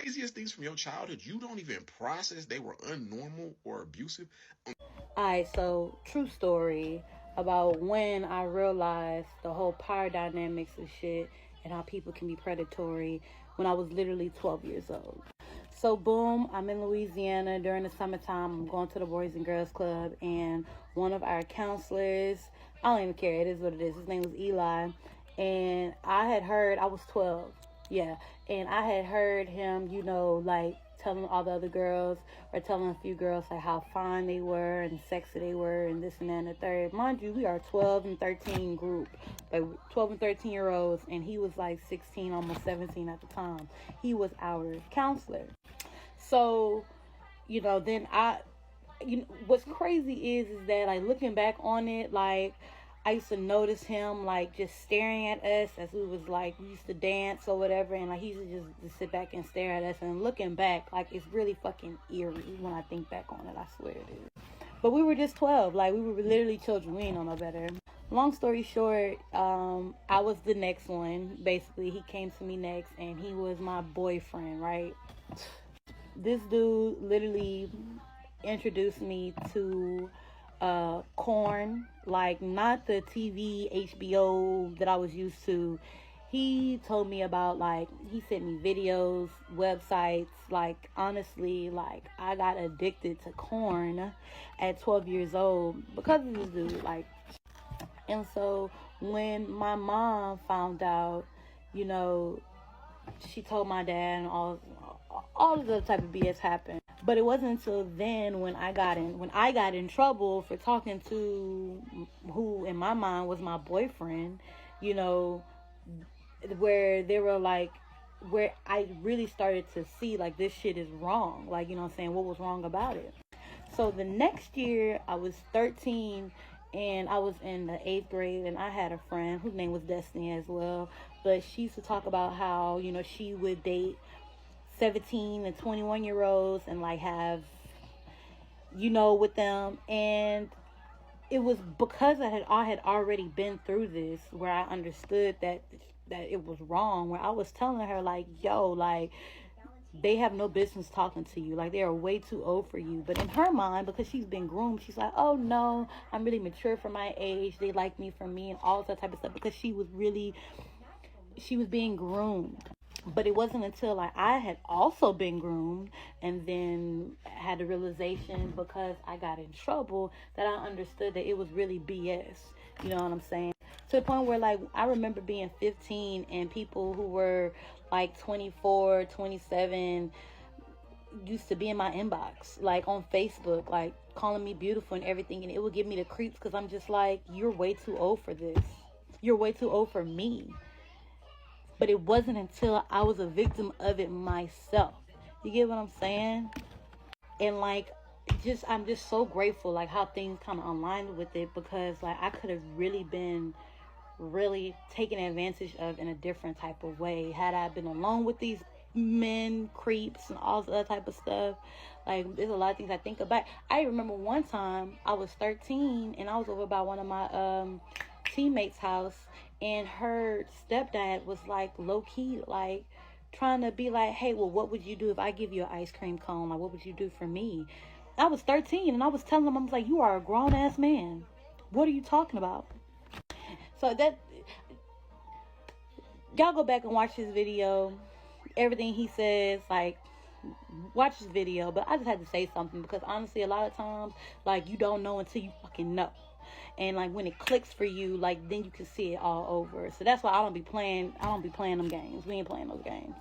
craziest things from your childhood you don't even process they were unnormal or abusive? Alright, so true story about when I realized the whole power dynamics of shit and how people can be predatory when I was literally 12 years old. So boom, I'm in Louisiana during the summertime. I'm going to the Boys and Girls Club, and one of our counselors, I don't even care, it is what it is. His name was Eli, and I had heard, I was 12, yeah, and I had heard him, you know, like telling all the other girls, or telling a few girls like how fine they were and sexy they were and this and that and the third. Mind you, we are 12 and 13 group, like 12 and 13 year olds, and he was like 16, almost 17 at the time. He was our counselor. So, you know, then what's crazy is that, like, looking back on it, like, I used to notice him, like, just staring at us as we used to dance or whatever, and, like, he used to just sit back and stare at us, and looking back, like, it's really fucking eerie when I think back on it, I swear it is. But we were just 12, like, we were literally children, we ain't know no better. Long story short, I was the next one, basically. He came to me next, and he was my boyfriend, right? This dude literally introduced me to Corn, like not the TV HBO that I was used to. He told me about, like, he sent me videos, websites, like, honestly, like, I got addicted to Corn at 12 years old because of this dude, like. And so when my mom found out, you know, she told my dad, and all of the type of BS happened. But it wasn't until then when I got in trouble for talking to who in my mind was my boyfriend, you know, where they were like, where I really started to see, like, this shit is wrong. Like, you know what I'm saying? What was wrong about it? So the next year I was 13, and I was in the 8th grade, and I had a friend whose name was Destiny as well. But she used to talk about how, you know, she would date 17 and 21 year olds and, like, have, you know, with them. And it was because I had already been through this, where I understood that it was wrong, where I was telling her, like, yo, like, they have no business talking to you. Like, they are way too old for you. But in her mind, because she's been groomed, she's like, oh no, I'm really mature for my age. They like me for me and all that type of stuff, because she was being groomed. But it wasn't until, like, I had also been groomed and then had a realization, because I got in trouble, that I understood that it was really BS. You know what I'm saying? To the point where, like, I remember being 15 and people who were like 24, 27 used to be in my inbox, like on Facebook, like calling me beautiful and everything. And it would give me the creeps, because I'm just like, you're way too old for this. You're way too old for me. But it wasn't until I was a victim of it myself. You get what I'm saying? And, like, I'm just so grateful, like, how things kind of aligned with it, because, like, I could have really been taken advantage of in a different type of way had I been alone with these men, creeps, and all this other type of stuff. Like, there's a lot of things I think about. I remember one time I was 13 and I was over by one of my teammates' house, and her stepdad was, like, low-key, like, trying to be like, hey, well, what would you do if I give you an ice cream cone? Like, what would you do for me? I was 13 and I was telling him, I was like, you are a grown-ass man. What are you talking about? So that, y'all go back and watch this video. Everything he says, like, watch this video. But I just had to say something, because honestly, a lot of times, like, you don't know until you fucking know. And, like, when it clicks for you, like, then you can see it all over. So that's why I don't be playing them games. We ain't playing those games.